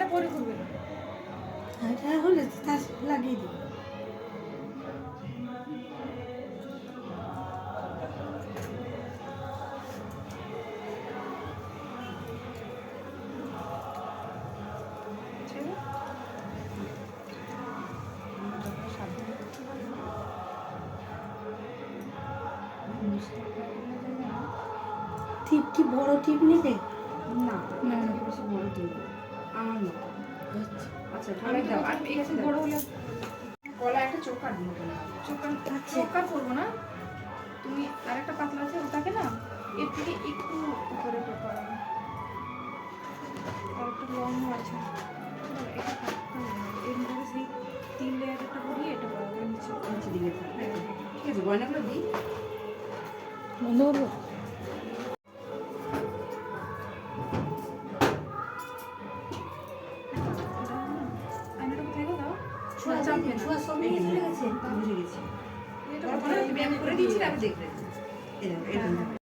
এটা পরে করবে না। এটা হলে তার লাগিয়ে দিই। টিপ কি বড় টিপ নেবে? না না, না। বেশি বড় দেবো আমার মতো। আচ্ছা। আচ্ছা আমি গলায় তো দাও আর একটু ঠিক আছে বড় হলে গলায় একটা চোকার মতো না চোকার করবো না। তুমি আরেকটা পাতলা আছে ওটাকে না এর থেকে একটু উপরে করাবে। আর একটা লং আছে এটা পাতলা না। এর মধ্যে সেই 3 লেয়ার একটা করিয়ে এটা করাবে নিচে। নিচে দিকে থাকে। ঠিক আছে গয়নাগুলো দিই। বন্ধ করবো? আয়নাটা কোথায় গো দাও? ছোঁয়া চাপবে না। ছোঁয়া সব নিয়ে চলে গেছে। বুঝে গেছি এটা তুমি আমি করে দিয়েছি আমি দেখবে এই দেখো, এরকম